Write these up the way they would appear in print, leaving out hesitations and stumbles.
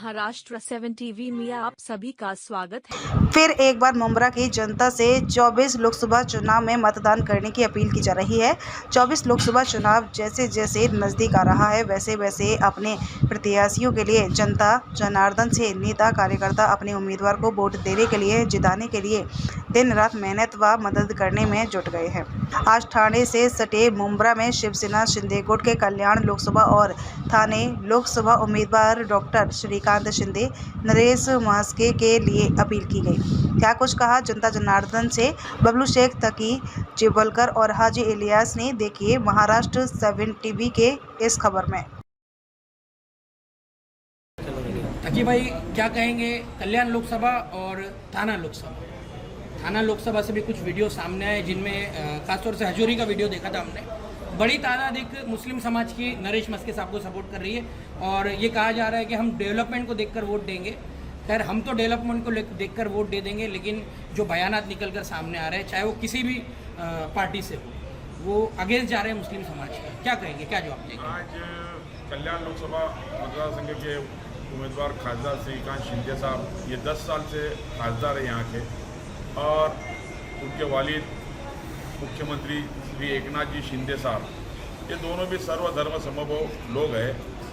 Maharashtra 7 TV में आप सभी का स्वागत है। फिर एक बार मुंब्रा की जनता से 24 लोकसभा चुनाव में मतदान करने की अपील की जा रही है। 24 लोकसभा चुनाव जैसे जैसे नज़दीक आ रहा है वैसे वैसे अपने प्रत्याशियों के लिए जनता जनार्दन से नेता कार्यकर्ता अपने उम्मीदवार को वोट देने के लिए जिताने के लिए दिन रात मेहनत व मदद करने में जुट गए हैं। आज ठाणे से सटे मुंब्रा में शिवसेना शिंदे गुट के कल्याण लोकसभा और थाने लोकसभा उम्मीदवार डॉक्टर श्रीकांत शिंदे नरेश महास्के के लिए अपील की गई। क्या कुछ कहा जनता जनार्दन से बबलू शेख, तकी चिबलकर और हाजी इलियास ने, देखिए महाराष्ट्र 7 टीवी के इस खबर में। तकी भाई क्या कहेंगे कल्याण लोकसभा और थाना लोकसभा? थाना लोकसभा से भी कुछ वीडियो सामने आए जिनमें खासतौर से हजूरी का वीडियो देखा था हमने। बड़ी तादाद एक मुस्लिम समाज की नरेश मस्के साहब को सपोर्ट कर रही है और ये कहा जा रहा है कि हम डेवलपमेंट को देखकर वोट देंगे। खैर हम तो डेवलपमेंट को देखकर वोट दे देंगे, लेकिन जो बयानात निकल कर सामने आ रहे हैं चाहे वो किसी भी पार्टी से हो, वो अगेंस्ट जा रहे हैं मुस्लिम समाज के। क्या कहेंगे, क्या जवाब देंगे? आज कल्याण लोकसभा मतदार संघ के उम्मीदवार खासदार श्रीकांत शिंदे साहब ये 10 साल से खासदार है यहाँ के, और उनके वालिद मुख्यमंत्री श्री एकनाथ जी शिंदे साहब, ये दोनों भी सर्वधर्म समभाव लोग हैं।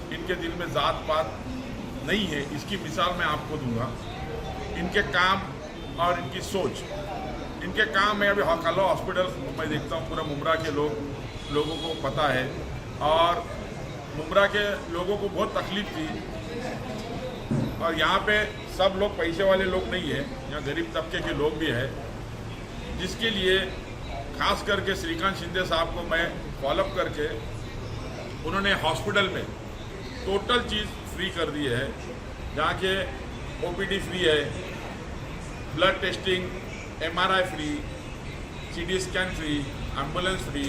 इनके दिल में जात पात नहीं है, इसकी मिसाल मैं आपको दूंगा। इनके काम और इनकी सोच, इनके काम है। अभी कल हॉस्पिटल मैं देखता हूँ पूरा मुंब्रा के लोगों को पता है, और मुंब्रा के लोगों को बहुत तकलीफ थी। और यहाँ पे सब लोग पैसे वाले लोग नहीं है, यहाँ गरीब तबके के लोग भी हैं, जिसके लिए खास करके श्रीकांत शिंदे साहब को मैं फॉलोअप करके उन्होंने हॉस्पिटल में टोटल चीज़ फ्री कर दी है। जहाँ के ओपीडी फ्री है, blood testing, MRI free, CT scan free, ambulance free,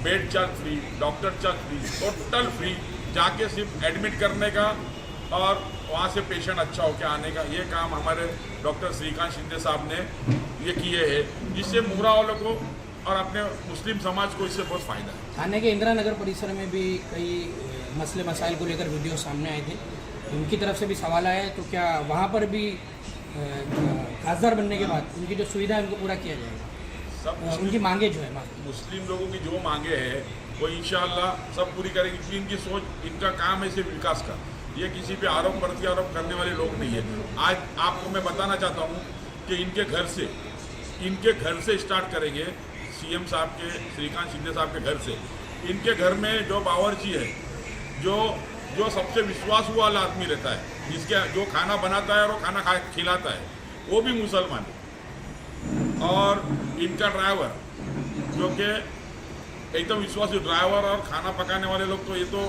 bed charge free, doctor charge free, total free. जाके सिर्फ एडमिट करने का और वहाँ से पेशेंट अच्छा होकर आने का, ये काम हमारे डॉक्टर श्रीकांत शिंदे साहब ने ये किए हैं, जिससे मुंब्रा वालों को और अपने मुस्लिम समाज को इससे बहुत फ़ायदा है। थाने के इंदिरा नगर परिसर में भी कई मसले मसाइल को लेकर वीडियो सामने आए थे, उनकी तरफ से भी सवाल आया है, तो क्या वहाँ पर भी खासदार बनने के बाद उनकी जो सुविधा है उनको पूरा किया जाएगा? सब उनकी मांगे जो है मुस्लिम लोगों की जो मांगे हैं वो इंशाअल्लाह सब पूरी करेंगे, क्योंकि इनकी सोच, इनका काम है सिर्फ विकास का। ये किसी पे आरोप प्रत्यारोप करने वाले लोग नहीं है। आज आपको मैं बताना चाहता हूँ कि इनके घर से स्टार्ट करेंगे, सीएम साहब के, श्रीकांत शिंदे साहब के घर से। इनके घर में जो बावर्ची है, जो सबसे विश्वास वाला आदमी रहता है, जिसके जो खाना बनाता है और वो खाना खिलाता है, वो भी मुसलमान है। और इनका ड्राइवर जो कि एकदम विश्वासी ड्राइवर और खाना पकाने वाले लोग, तो ये तो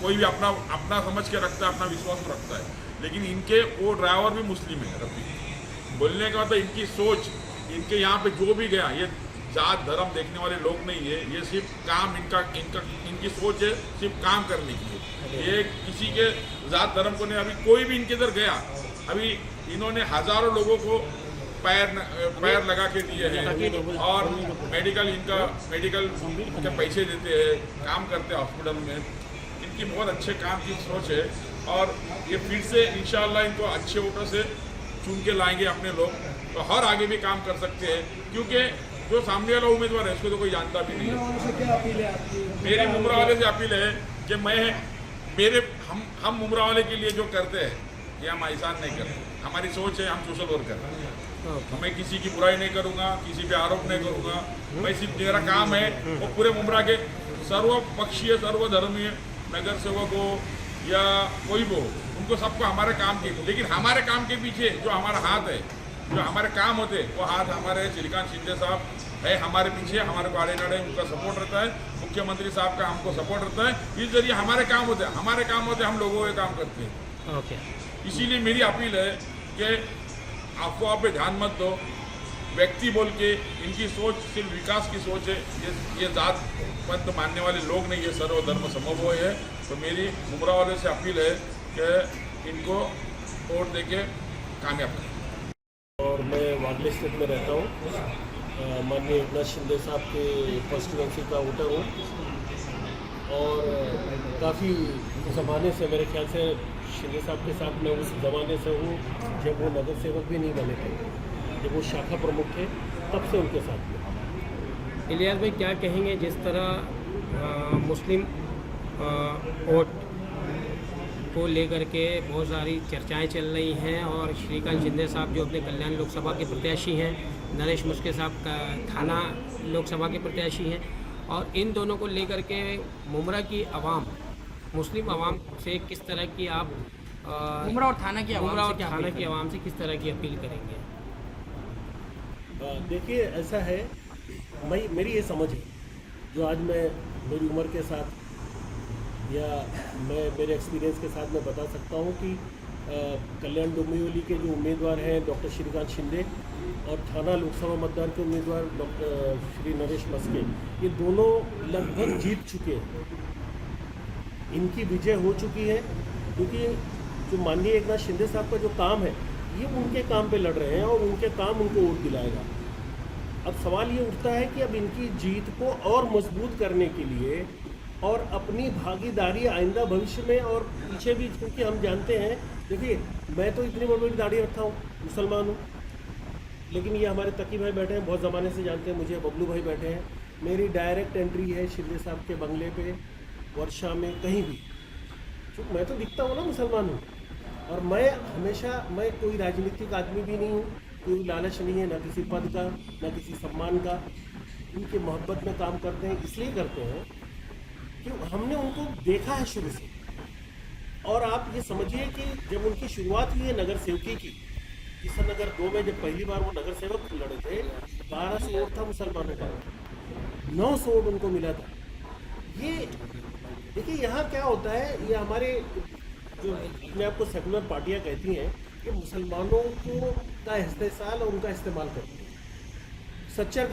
कोई भी अपना समझ के रखता है, अपना विश्वास रखता है। लेकिन इनके वो ड्राइवर भी मुस्लिम है। रफी बोलने का मतलब इनकी सोच, इनके यहाँ पे जो भी गया, ये जात धर्म देखने वाले लोग नहीं है, ये सिर्फ काम इनकी सोच है सिर्फ काम करने की है। ये किसी के जात धर्म को नहीं। अभी कोई भी इनके इधर गया, अभी इन्होंने हजारों लोगों को पैर लगा के दिए हैं, और मेडिकल के पैसे देते हैं, काम करते हैं हॉस्पिटल में। इनकी बहुत अच्छे काम की सोच है, और ये फिर से इंशाअल्लाह इनको अच्छे वोटों से चुन के लाएंगे अपने लोग, तो हर आगे भी काम कर सकते हैं। क्योंकि जो सामने वाला उम्मीदवार है उसको तो कोई जानता भी नहीं है। क्या अपील है आपकी? मेरी मुंब्रा वाले से अपील है कि हम मुंब्रा वाले के लिए जो करते हैं ये हम एहसान नहीं करते। हमारी सोच है, हम सोशल वर्कर हैं। मैं किसी की बुराई नहीं करूँगा, किसी पे आरोप नहीं करूँगा। मैं सिर्फ, मेरा काम है वो पूरे मुंब्रा के सर्वपक्षीय सर्वधर्मीय नगर सेवक हो या कोई भी हो, उनको सबको हमारे काम के, लेकिन हमारे काम के पीछे जो हमारा हाथ है, जो हमारे काम होते हैं, वो हाथ हमारे श्रीकांत शिंदे साहब है हमारे पीछे। हमारे को आड़े नाड़े उनका सपोर्ट रहता है, मुख्यमंत्री साहब का हमको सपोर्ट रहता है। इस जरिए हमारे काम होते हैं, हम लोगों के काम करते हैं। ओके, इसीलिए मेरी अपील है कि अफवाह पे ध्यान मत दो। व्यक्ति बोल के, इनकी सोच सिर्फ विकास की सोच है, ये जात पंथ मानने वाले लोग नहीं है, सर्वधर्म समभाव है। तो मेरी मुंब्रा वाले से अपील है कि इनको वोट देके कामयाब करें। और मैं वागले स्टेट में रहता हूँ, माननीय एकनाथ शिंदे साहब के कॉन्स्टिट्यूंसी का वोटर हूँ। और काफ़ी ज़माने से, मेरे ख्याल से शिंदे साहब के साथ मैं उस ज़माने से हूँ जब वो नगर सेवक भी नहीं बने थे, जब वो शाखा प्रमुख थे, तब से उनके साथ में। इलियास भाई क्या कहेंगे, जिस तरह मुस्लिम वोट को लेकर के बहुत सारी चर्चाएं चल रही हैं और श्रीकांत शिंदे साहब जो अपने कल्याण लोकसभा के प्रत्याशी हैं, नरेश मुस्के साहब का थाना लोकसभा के प्रत्याशी हैं, और इन दोनों को लेकर के मुमरा की आवाम, मुस्लिम आवाम से किस तरह की आप उमरा और थाना की मुमरा और आवाम थाना की आवाम से किस तरह की अपील करेंगे? देखिए, ऐसा है, मेरी ये समझ है, जो आज मैं मेरी उम्र के साथ या मैं मेरे एक्सपीरियंस के साथ मैं बता सकता हूँ कि कल्याण डोंबिवली के जो उम्मीदवार हैं डॉक्टर श्रीकांत शिंदे और थाना लोकसभा मतदान के उम्मीदवार डॉक्टर श्री नरेश मस्के, ये दोनों लगभग जीत चुके हैं। इनकी विजय हो चुकी है, क्योंकि जो माननीय एकनाथ शिंदे साहब का जो काम है, ये उनके काम पे लड़ रहे हैं और उनके काम उनको वोट दिलाएगा। अब सवाल ये उठता है कि अब इनकी जीत को और मजबूत करने के लिए और अपनी भागीदारी आइंदा भविष्य में और पीछे भी, क्योंकि हम जानते हैं, देखिए मैं तो इतनी बड़ी बड़ी दाढ़ी रखता हूँ, मुसलमान हूँ, लेकिन ये हमारे तकी भाई बैठे हैं, बहुत ज़माने से जानते हैं मुझे, बबलू भाई बैठे हैं, मेरी डायरेक्ट एंट्री है शिंदे साहब के बंगले पे, वर्षा में, कहीं भी, तो मैं तो दिखता हूँ ना मुसलमान हूँ। और मैं हमेशा, मैं कोई राजनीतिक आदमी भी नहीं हूँ, कोई लालच नहीं है, ना किसी पद का, ना किसी सम्मान का। उनके मोहब्बत में काम करते हैं, इसलिए करते हैं कि हमने उनको देखा है शुरू से। और आप ये समझिए कि जब उनकी शुरुआत हुई है नगर सेवकी की, किशन नगर 2 में जब पहली बार वो नगर सेवक लड़े थे, 1200 वोट था मुसलमानों का, 900 वोट उनको मिला था। ये देखिए, यहाँ क्या होता है, ये हमारे जो अपने आप को सेकुलर पार्टियाँ कहती हैं, कि मुसलमानों को का इस्तेसाल और उनका इस्तेमाल करती हैं। सच्चर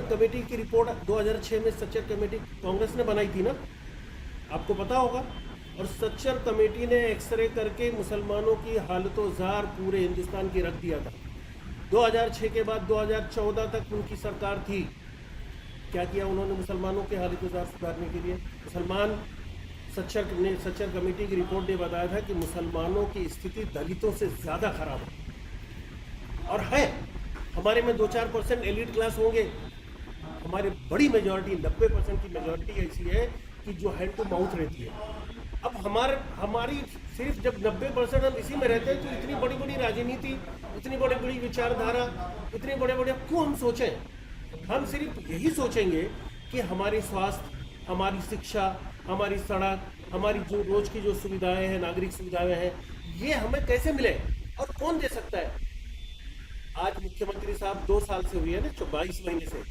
कमेटी की रिपोर्ट 2006 में सच्चर कमेटी कांग्रेस ने बनाई थी ना, आपको पता होगा। और सच्चर कमेटी ने एक्सरे करके मुसलमानों की हालतो-जार पूरे हिंदुस्तान की रख दिया था। 2006 के बाद 2014 तक उनकी सरकार थी, क्या किया उन्होंने मुसलमानों के हालतो-जार सुधारने के लिए? मुसलमान सच्चर कमेटी की रिपोर्ट ने बताया था कि मुसलमानों की स्थिति दलितों से ज़्यादा खराब है। और है, हमारे में 2-4% एलिट क्लास होंगे, हमारी बड़ी मेजॉरिटी 90% की मेजॉरिटी ऐसी है कि जो हैंड टू माउथ रहती है। अब हमारी सिर्फ जब 90% हम इसी में रहते हैं, तो इतनी बड़ी बड़ी राजनीति, इतनी बड़ी बड़ी विचारधारा, इतने बड़े बड़े क्यों हम सोचें? हम सिर्फ यही सोचेंगे कि हमारी स्वास्थ्य, हमारी शिक्षा, हमारी सड़क, हमारी जो रोज की जो सुविधाएं हैं, नागरिक सुविधाएं हैं, ये हमें कैसे मिले और कौन दे सकता है? आज मुख्यमंत्री साहब 2 साल से हुई है ना, 22 महीने से।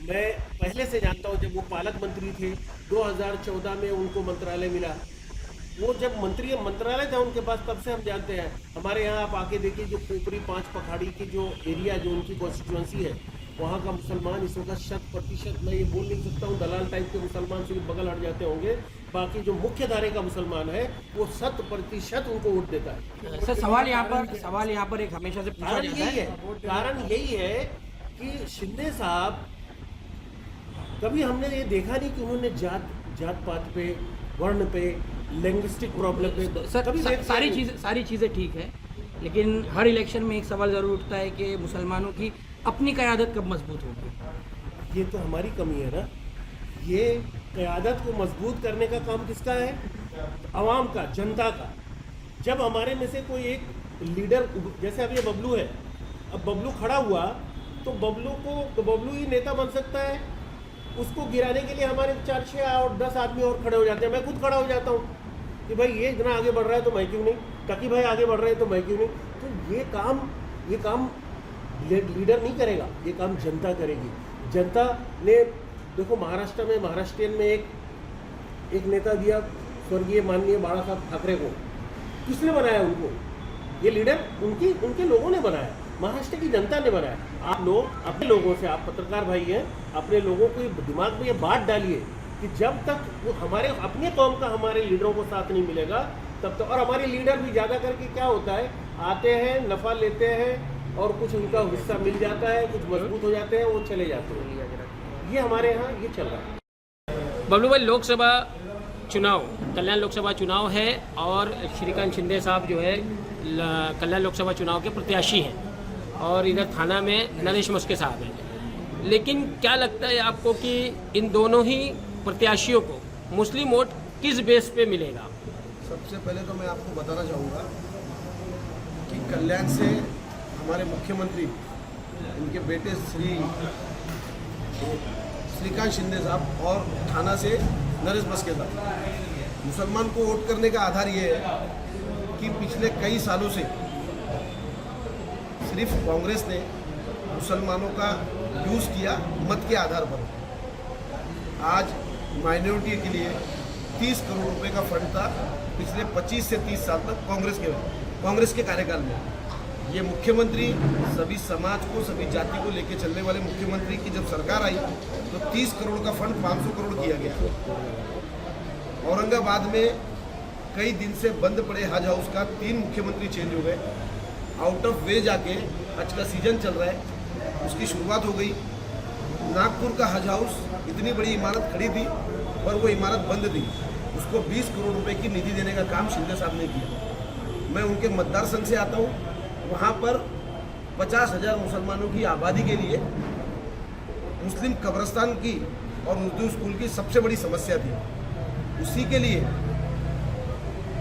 मैं पहले से जानता हूँ, जब वो पालक मंत्री थे 2014 में उनको मंत्रालय मिला, वो जब मंत्रालय था उनके पास, तब से हम जानते हैं। हमारे यहाँ आप आके देखिए, जो खोपरी 5 पखाड़ी की जो एरिया, जो उनकी कॉन्स्टिट्यूंसी है, वहाँ का मुसलमान इस वक्त 100%, मैं ये बोल नहीं सकता हूँ, दलाल टाइप के मुसलमान सिर्फ बगल हट जाते होंगे, बाकी जो मुख्य धारे का मुसलमान है वो 100% उनको वोट देता है। सर, सवाल यहाँ पर एक हमेशा से पूछा जाता है, कारण यही है कि शिंदे साहब, कभी हमने ये देखा नहीं कि उन्होंने जात पात पे, वर्ण पे, लैंग्विस्टिक प्रॉब्लम पे, सर सारी चीज़ें ठीक है, लेकिन हर इलेक्शन में एक सवाल ज़रूर उठता है कि मुसलमानों की अपनी क़यादत कब मजबूत होगी? ये तो हमारी कमी है ना। ये क़यादत को मजबूत करने का काम किसका है? आवाम का, जनता का। जब हमारे में से कोई एक लीडर, जैसे अब ये बबलू है, अब बबलू खड़ा हुआ तो बबलू ही नेता बन सकता है। उसको गिराने के लिए हमारे 4-6 और 10 आदमी और खड़े हो जाते हैं। मैं खुद खड़ा हो जाता हूँ कि भाई ये इतना आगे बढ़ रहा है तो मैं क्यों नहीं, टकी भाई आगे बढ़ रहे हैं तो मैं क्यों नहीं। तो ये काम लीडर नहीं करेगा, ये काम जनता करेगी। जनता ने देखो, महाराष्ट्र में महाराष्ट्रियन में एक नेता दिया, स्वर्गीय माननीय बाला साहब ठाकरे को। किसने बनाया उनको? ये लीडर उनके लोगों ने बनाया, महाराष्ट्र की जनता ने बनाया। आप लोग अपने लोगों से, आप पत्रकार भाई हैं, अपने लोगों को दिमाग में ये बात डालिए कि जब तक वो हमारे अपने कौम का हमारे लीडरों को साथ नहीं मिलेगा तब तक। और हमारे लीडर भी ज़्यादा करके क्या होता है, आते हैं, नफ़ा लेते हैं और कुछ उनका हिस्सा मिल जाता है, कुछ मजबूत हो जाते हैं, वो चले जाते हैं। ये हमारे यहाँ ये चल रहा है। बबलू भाई, लोकसभा चुनाव, कल्याण लोकसभा चुनाव है और श्रीकांत शिंदे साहब जो है कल्याण लोकसभा चुनाव के प्रत्याशी हैं और इधर थाना में नरेश मस्के साहब हैं। लेकिन क्या लगता है आपको कि इन दोनों ही प्रत्याशियों को मुस्लिम वोट किस बेस पे मिलेगा? सबसे पहले तो मैं आपको बताना चाहूँगा कि कल्याण से हमारे मुख्यमंत्री, इनके बेटे श्रीकांत शिंदे साहब और थाना से नरेश मस्के साहब, मुसलमान को वोट करने का आधार ये है कि पिछले कई सालों से सिर्फ कांग्रेस ने मुसलमानों का यूज़ किया मत के आधार पर। आज माइनॉरिटी के लिए 30 करोड़ रुपए का फंड था पिछले 25 से 30 साल तक कांग्रेस के कार्यकाल में। ये मुख्यमंत्री सभी समाज को, सभी जाति को लेके चलने वाले मुख्यमंत्री की जब सरकार आई तो 30 करोड़ का फंड 500 करोड़ किया गया। औरंगाबाद में कई दिन से बंद पड़े हज हाउस का 3 मुख्यमंत्री चेंज हो गए। आउट ऑफ वे जाके हज का सीजन चल रहा है, उसकी शुरुआत हो गई। नागपुर का हज हाउस इतनी बड़ी इमारत खड़ी थी पर वो इमारत बंद थी, उसको 20 करोड़ रुपए की निधि देने का काम शिंदे साहब ने किया। मैं उनके मतदार संघ से आता हूँ, वहाँ पर 50,000 मुसलमानों की आबादी के लिए मुस्लिम कब्रिस्तान की और उर्दू स्कूल की सबसे बड़ी समस्या थी। उसी के लिए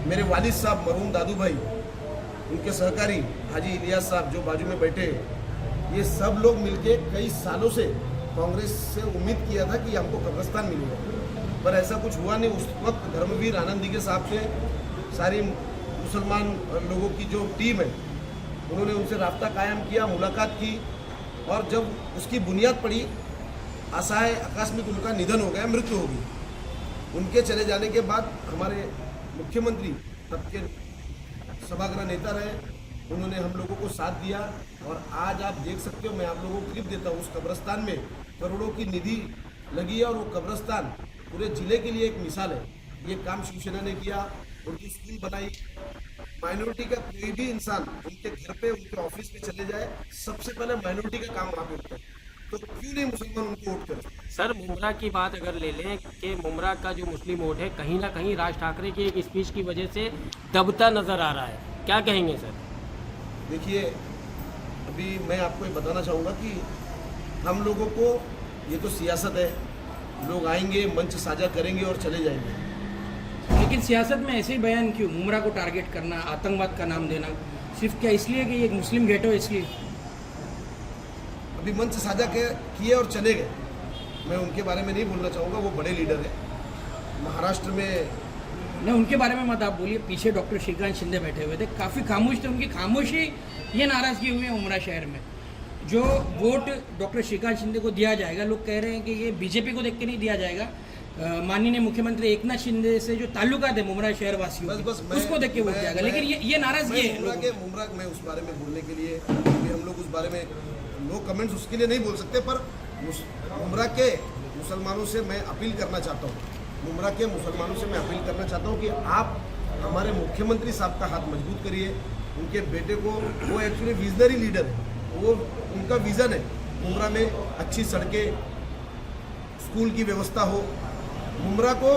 मेरे वालिद साहब मरहूम दादू भाई, उनके सहकारी हाजी इलियास साहब जो बाजू में बैठे, ये सब लोग मिलके कई सालों से कांग्रेस से उम्मीद किया था कि हमको कब्रिस्तान मिलेगा, पर ऐसा कुछ हुआ नहीं। उस वक्त धर्मवीर आनंद दिघे साहब से सारी मुसलमान लोगों की जो टीम है, उन्होंने उनसे राब्ता कायम किया, मुलाकात की, और जब उसकी बुनियाद पड़ी, असहाय आकस्मिक उनका निधन हो गया, मृत्यु हो गई। उनके चले जाने के बाद हमारे मुख्यमंत्री तब के सभागृह नेता रहे, उन्होंने हम लोगों को साथ दिया और आज आप देख सकते हो, मैं आप लोगों को क्लिप देता हूँ, उस कब्रिस्तान में करोड़ों की निधि लगी है और वो कब्रिस्तान पूरे जिले के लिए एक मिसाल है। ये काम शिवसेना ने किया, उनकी स्कूल बनाई। माइनॉरिटी का कोई भी इंसान उनके घर पे, उनके ऑफिस पे चले जाए, सबसे पहले माइनॉरिटी का काम वहाँ पे होता है, तो क्यों नहीं मुसलमान उनको वोट करें? सर, मुमरा की बात अगर ले लें कि मुमरा का जो मुस्लिम वोट है कहीं ना कहीं राज ठाकरे की एक स्पीच की वजह से दबता नजर आ रहा है, क्या कहेंगे सर? देखिए, अभी मैं आपको ये बताना चाहूँगा कि हम लोगों को, ये तो सियासत है, लोग आएंगे, मंच साझा करेंगे और चले जाएंगे। लेकिन सियासत में ऐसे ही बयान क्यों? मुमरा को टारगेट करना, आतंकवाद का नाम देना, सिर्फ क्या इसलिए कि ये एक मुस्लिम गेटो है इसलिए? अभी मंच साझा किए और चले गए, मैं उनके बारे में नहीं बोलना चाहूँगा, वो बड़े लीडर हैं महाराष्ट्र में। नहीं, उनके बारे में मत आप बोलिए। पीछे डॉक्टर श्रीकांत शिंदे बैठे हुए थे, काफ़ी खामोश थे। उनकी खामोशी ये नाराज़गी हुई है उमरा शहर में। जो वोट डॉक्टर श्रीकांत शिंदे को दिया जाएगा, लोग कह रहे हैं कि ये बीजेपी को देख के नहीं दिया जाएगा, माननीय मुख्यमंत्री एकनाथ शिंदे से जो ताल्लुकात है मुमरा शहर वासियों, उसको देख के वोट जाएगा। लेकिन ये नाराज़गी है मुमरा में उस बारे में बोलने के लिए, हम लोग उस बारे में नो कमेंट्स उसके लिए नहीं बोल सकते, पर मुमरा के मुसलमानों से मैं अपील करना चाहता हूँ, मुमरा के मुसलमानों से मैं अपील करना चाहता हूँ कि आप हमारे मुख्यमंत्री साहब का हाथ मजबूत करिए। उनके बेटे को, वो एक्चुअली विजनरी लीडर है, वो उनका विज़न है मुमरा में अच्छी सड़कें, स्कूल की व्यवस्था हो। मुमरा को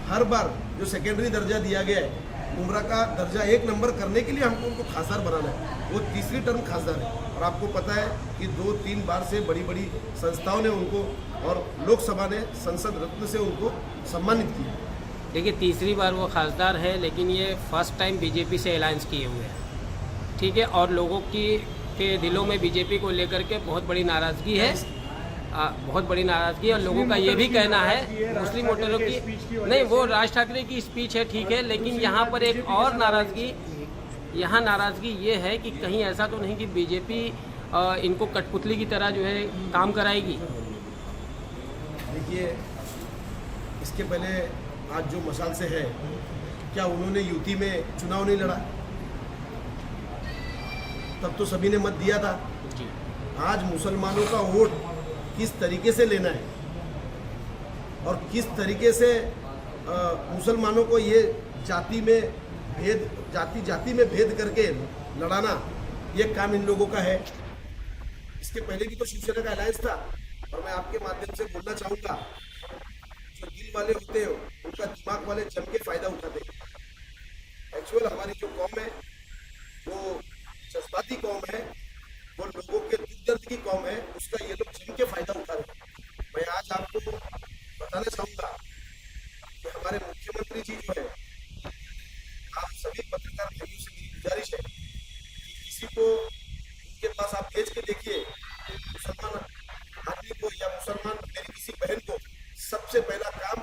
हर बार जो सेकेंडरी दर्जा दिया गया है, मुमरा का दर्जा 1 नंबर करने के लिए हमको उनको खासदार बनाना है। वो तीसरी टर्म खासदार है और आपको पता है कि 2-3 बार से बड़ी बड़ी संस्थाओं ने उनको और लोकसभा ने संसद रत्न से उनको सम्मानित किया। देखिए, तीसरी बार वो खासदार है, लेकिन ये फर्स्ट टाइम बीजेपी से अलायंस किए हुए हैं, ठीक है, और लोगों के दिलों में बीजेपी को लेकर के बहुत बड़ी नाराज़गी है, बहुत बड़ी नाराज़गी। और लोगों का ये भी कहना है, मुस्लिम वोटरों की नहीं, वो राज ठाकरे की स्पीच है, ठीक है, लेकिन यहाँ पर एक और नाराज़गी ये है कि कहीं ऐसा तो नहीं कि बीजेपी इनको कठपुतली की तरह जो है काम कराएगी। देखिए, इसके पहले आज जो मशाल से है, क्या उन्होंने यूपी में चुनाव नहीं लड़ा? तब तो सभी ने मत दिया था। आज मुसलमानों का वोट किस तरीके से लेना है और किस तरीके से मुसलमानों को ये जाति में भेद करके लड़ाना, ये काम इन लोगों का है। इसके पहले भी तो शिवसेना का अलायंस था, और मैं आपके माध्यम से बोलना चाहूँगा, जो दिल दिल वाले होते हैं उनका दिमाग वाले जम के फायदा उठाते हैं। एक्चुअल हमारी जो कौम है वो जज्बाती कौम है, वो लोगों के दुख दर्द की कौम है, उसका ये लोग जम के फायदा उठा रहे हैं। मैं आज आपको बताना चाहूँगा कि हमारे मुख्यमंत्री जी जो है, आप सभी पत्रकार भाइयों से मेरी गुजारिश है कि किसी को उनके पास आप भेज के देखिए, मुसलमान आदमी को या मुसलमान मेरी किसी बहन को सबसे पहला काम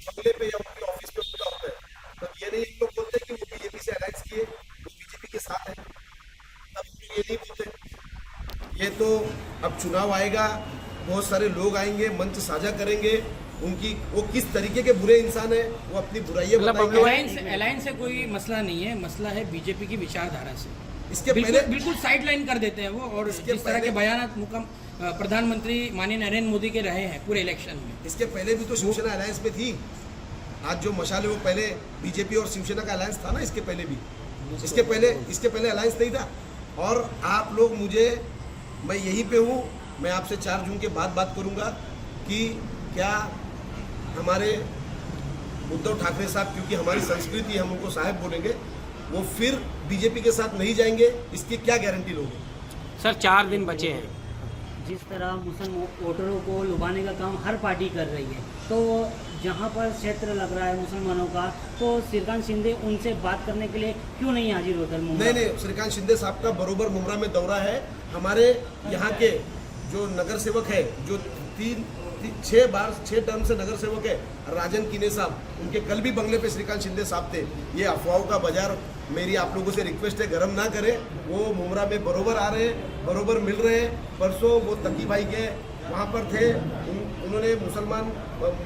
बंगले पे या उनके ऑफिस पे पूरा होता है। तब ये नहीं लोग बोलते कि वो बीजेपी से अलायंस किए, वो बीजेपी के साथ है, तब ये नहीं बोलते। ये तो अब चुनाव आएगा, बहुत सारे लोग आएंगे, मंच साझा करेंगे, उनकी वो किस तरीके के बुरे इंसान है वो अपनी बुराइयां बताएंगे। अलायंस से कोई मसला नहीं है, मसला है बीजेपी की विचारधारा से। इसके बिल्कुल पहले बिल्कुल साइड लाइन कर देते हैं वो, और जिस तरह के बयान प्रधानमंत्री माननीय नरेंद्र मोदी के रहे हैं पूरे इलेक्शन में। इसके पहले भी तो शिवसेना अलायंस में थी। आज जो मशाल है वो पहले बीजेपी और शिवसेना का अलायंस था ना, इसके पहले भी, इसके पहले अलायंस नहीं था। और आप लोग मैं यहीं पे हूँ, मैं आपसे 4 जून के बाद बात करूँगा कि क्या हमारे उद्धव ठाकरे साहब, क्योंकि हमारी संस्कृति हम उनको साहब बोलेंगे, वो फिर बीजेपी के साथ नहीं जाएंगे, इसकी क्या गारंटी लोगे? सर 4 दिन बचे हैं। जिस तरह मुस्लिम वोटरों को लुभाने का काम हर पार्टी कर रही है, तो जहां पर क्षेत्र लग रहा है मुसलमानों का, तो श्रीकांत शिंदे उनसे बात करने के लिए क्यों नहीं हाजिर होकर? नहीं, श्रीकांत शिंदे साहब का बरोबर मुमरा में दौरा है। हमारे यहाँ के जो नगर सेवक है, जो 6 टर्म से नगर सेवक है, राजन कीने साहब, उनके कल भी बंगले पे श्रीकांत शिंदे साहब थे। ये अफवाहों का बाजार, मेरी आप लोगों से रिक्वेस्ट है, गरम ना करें। वो मुमरा में बरोबर आ रहे हैं, बरोबर मिल रहे हैं। परसों वो तकी भाई के वहाँ पर थे, उन्होंने मुसलमान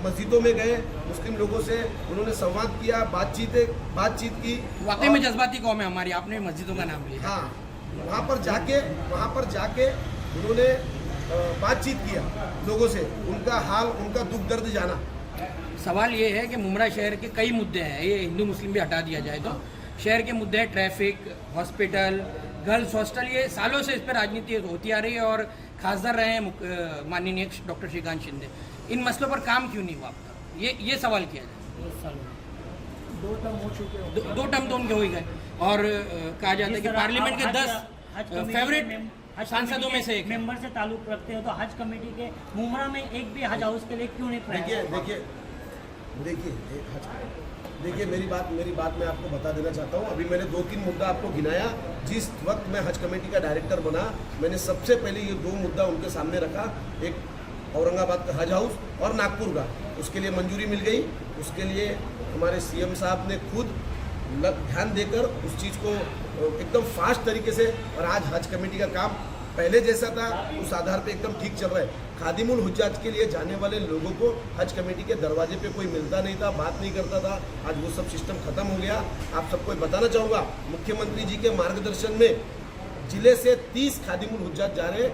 मस्जिदों में गए, मुस्लिम लोगों से उन्होंने संवाद किया, बातचीत की। वाकई में जज्बाती कौम है हमारी, आपने मस्जिदों का नाम लिया। हाँ, वहाँ पर जाके उन्होंने बातचीत किया लोगों से, उनका हाल, उनका दुख दर्द जाना। सवाल ये है कि मुमरा शहर के कई मुद्दे हैं, ये हिंदू मुस्लिम भी हटा दिया जाए तो शहर के मुद्दे हैं, ट्रैफिक, हॉस्पिटल, गर्ल्स हॉस्टल, ये सालों से इस पर राजनीति होती आ रही है और खासदार रहे हैं माननीय डॉक्टर श्रीकांत शिंदे। इन मसलों पर काम क्यों नहीं हुआ अब तक, ये सवाल किया जाए। 2 टर्म हो चुके हो, 2 टर्म तो उनके हो ही गए, और कहा जाता है कि पार्लियामेंट के 10 फेवरेट सांसदों में से एक मेंबर से ताल्लुक रखते हो, तो हज कमेटी के मुमरा में एक भी हज हाउस के लिए क्यों नहीं प्रयास? देखिए मेरी बात मैं आपको बता देना चाहता हूँ। अभी मैंने 2-3 मुद्दा आपको गिनाया। जिस वक्त मैं हज कमेटी का डायरेक्टर बना, मैंने सबसे पहले ये 2 मुद्दा उनके सामने रखा। एक औरंगाबाद का हज हाउस और नागपुर का, उसके लिए मंजूरी मिल गई। उसके लिए हमारे सीएम साहब ने खुद ध्यान देकर उस चीज़ को एकदम फास्ट तरीके से, और आज हज कमेटी का काम पहले जैसा था उस आधार पे एकदम ठीक चल रहा है। खादिमुल हुज्जाज के लिए जाने वाले लोगों को हज कमेटी के दरवाजे पे कोई मिलता नहीं था, बात नहीं करता था, आज वो सब सिस्टम खत्म हो गया। आप सबको बताना चाहूँगा, मुख्यमंत्री जी के मार्गदर्शन में जिले से 30 खादिमुल हुज्जाज जा रहे हैं।